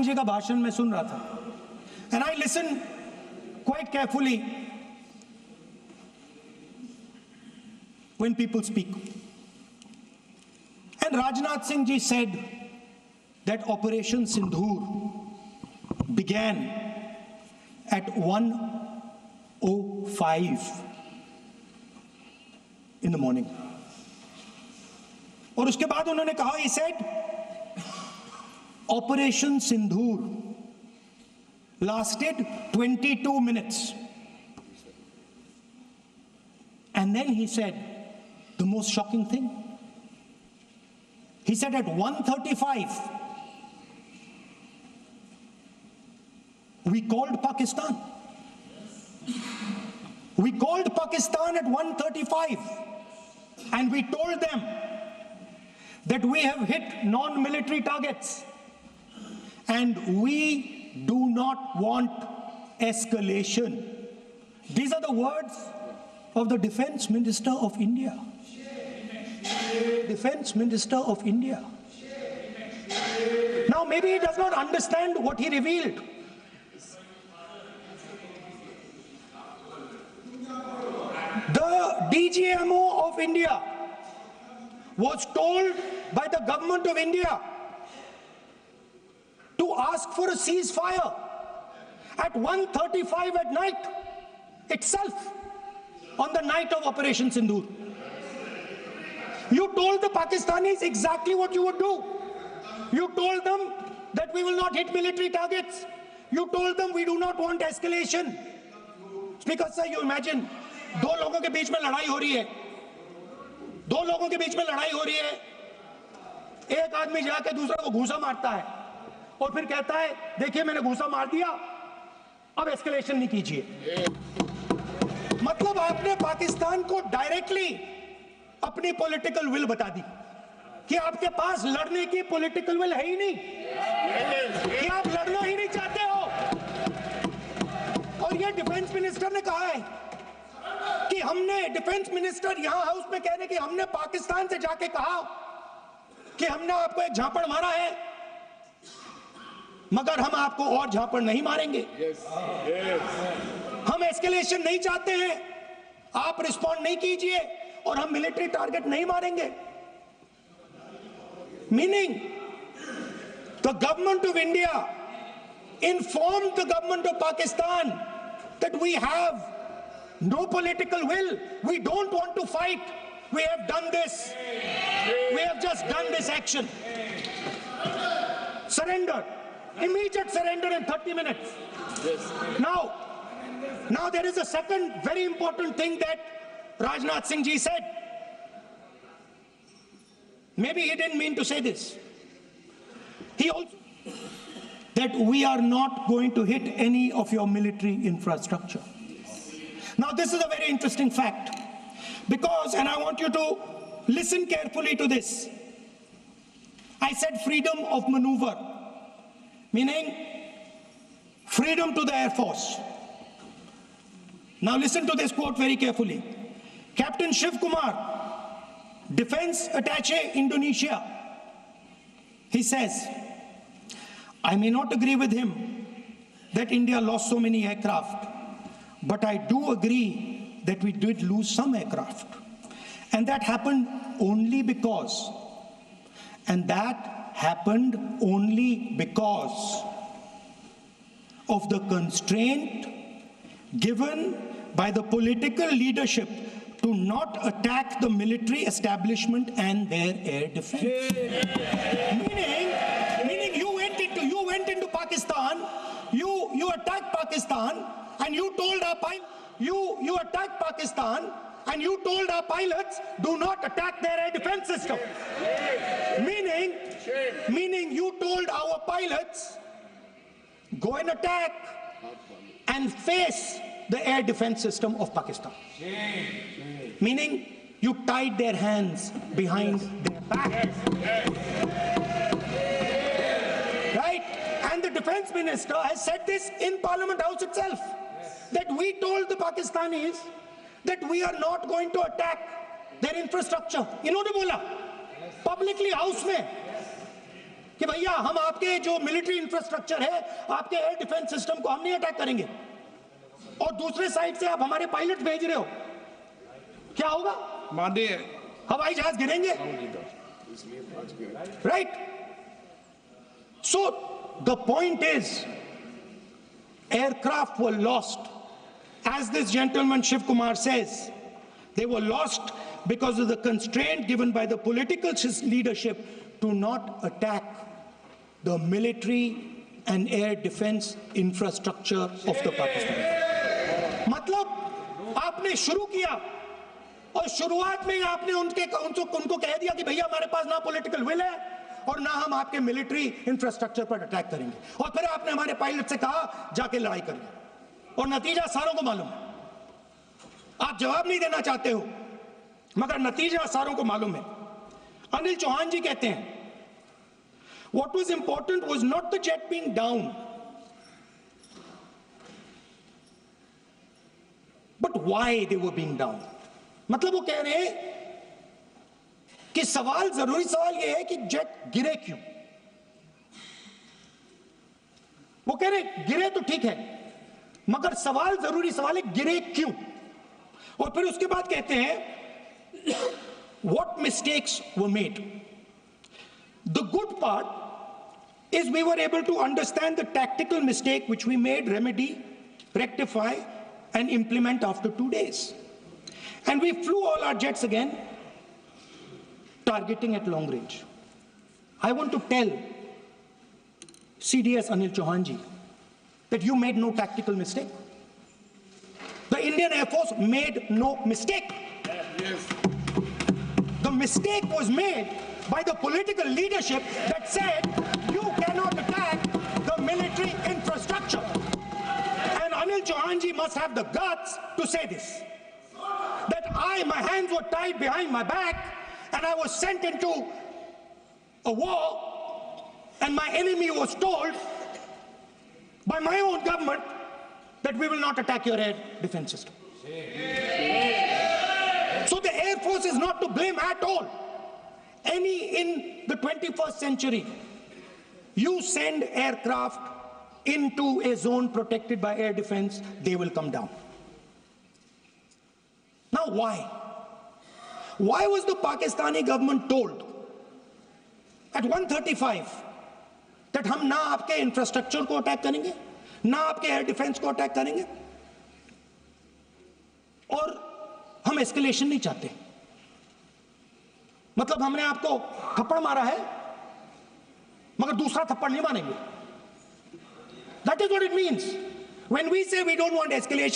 जी का भाषण में सुन रहा था, and I listened quite carefully when people speak. And Rajnath Singh ji said that Operation Sindhur began at 1:05 in the morning. और उसके बाद उन्होंने कहा, he said, Operation Sindhur lasted 22 minutes. And then he said the most shocking thing. He said at 1:35, we called Pakistan. We called Pakistan at 1:35 and we told them that we have hit non-military targets and we do not want escalation. These are the words of the Defense Minister of India. Defense Minister of India. Now maybe he does not understand what he revealed. The DGMO of India was told by the government of India to ask for a ceasefire at 1:35 at night itself, on the night of Operation Sindhur. You told the Pakistanis exactly what you would do. You told them that we will not hit military targets. You told them we do not want escalation. Speaker sir, you imagine, दो लोगों के बीच में लड़ाई हो रही है, दो लोगों के बीच में लड़ाई हो रही है, एक आदमी जाके दूसरे को घूंसा मारता है और फिर कहता है देखिए मैंने घूंसा मार दिया, अब एस्केलेशन नहीं कीजिए। मतलब आपने पाकिस्तान को डायरेक्टली अपनी पॉलिटिकल विल बता दी कि आपके पास लड़ने की पॉलिटिकल विल है ही नहीं, कि आप लड़ना ही नहीं चाहते हो। और ये डिफेंस मिनिस्टर ने कहा है कि हमने, डिफेंस मिनिस्टर यहां हाउस में कह रहे कि हमने पाकिस्तान से जाके कहा कि हमने आपको एक झापड़ मारा है मगर हम आपको और झापड़ नहीं मारेंगे। हम एस्केलेशन नहीं चाहते हैं, आप रिस्पॉन्ड नहीं कीजिए और हम मिलिट्री टारगेट नहीं मारेंगे। Meaning the government of India informed the government of Pakistan that we have no political will, we don't want to fight, we have done this, we have just done this action. Surrender, immediate surrender in 30 minutes. Now there is a second very important thing that Rajnath Singh ji said. Maybe he didn't mean to say this. He also that we are not going to hit any of your military infrastructure. Now this is a very interesting fact because, and I want you to listen carefully to this. I said freedom of maneuver, meaning freedom to the Air Force. Now listen to this quote very carefully. Captain Shiv Kumar, Defense Attaché, Indonesia, he says, I may not agree with him that India lost so many aircraft, but I do agree that we did lose some aircraft. And that happened only because, of the constraint given by the political leadership to not attack the military establishment and their air defense. Meaning you went into Pakistan, you attacked Pakistan, and you told our you attacked Pakistan, and you told our pilots do not attack their air defense system. Meaning you told our pilots go and attack and face the air defense system of Pakistan. Meaning you tied their hands behind their back. Right? And the defense minister has said this in Parliament House itself, that we told the Pakistanis that we are not going to attack their infrastructure. इन्होंने बोला publicly house में कि भैया हम आपके जो military infrastructure है, आपके एयर डिफेंस सिस्टम को हम नहीं अटैक करेंगे, और दूसरे साइड से आप हमारे पायलट भेज रहे हो, क्या होगा? माननीय हवाई जहाज गिरेंगे, right? So the point is, aircraft were lost, as this gentleman Shiv Kumar says. They were lost because of the constraint given by the political leadership to not attack the military and air defense infrastructure of the Pakistan. मतलब आपने शुरू किया और शुरुआत में ही आपने उनको कह दिया कि भैया हमारे पास ना पॉलिटिकल विल है और ना हम आपके मिलिट्री इंफ्रास्ट्रक्चर पर अटैक करेंगे, और फिर आपने हमारे पायलट से कहा जाके लड़ाई करिए, और नतीजा सारों को मालूम है। आप जवाब नहीं देना चाहते हो, मगर नतीजा सारों को मालूम है। अनिल चौहान जी कहते हैं, what was important was not the jet being down, but why they were being down. मतलब वो कह रहे हैं कि जरूरी सवाल यह है कि जेट गिरे क्यों। वो कह रहे गिरे तो ठीक है, मगर जरूरी सवाल है गिरे क्यों। और फिर उसके बाद कहते हैं what mistakes were made. The good part is we were able to understand the tactical mistake which we made, remedy, rectify and implement after 2 days. And we flew all our jets again, targeting at long range. I want to tell CDS Anil Chauhan ji that you made no tactical mistake. The Indian Air Force made no mistake. Yes. The mistake was made by the political leadership that said you cannot attack the military infrastructure. And Anil Chauhan ji must have the guts to say this, that my hands were tied behind my back and I was sent into a war, and my enemy was told by my own government that we will not attack your air defense system. So the Air Force is not to blame at all. In the 21st century, you send aircraft into a zone protected by air defense, they will come down. Now why? Why was the Pakistani government told at 1:35 that हम ना आपके infrastructure को attack करेंगे, ना आपके air defence को attack करेंगे, और हम एस्केलेशन नहीं चाहते? मतलब हमने आपको थप्पड़ मारा है मगर दूसरा थप्पड़ नहीं मारेंगे. That is what it means when we say we don't want escalation.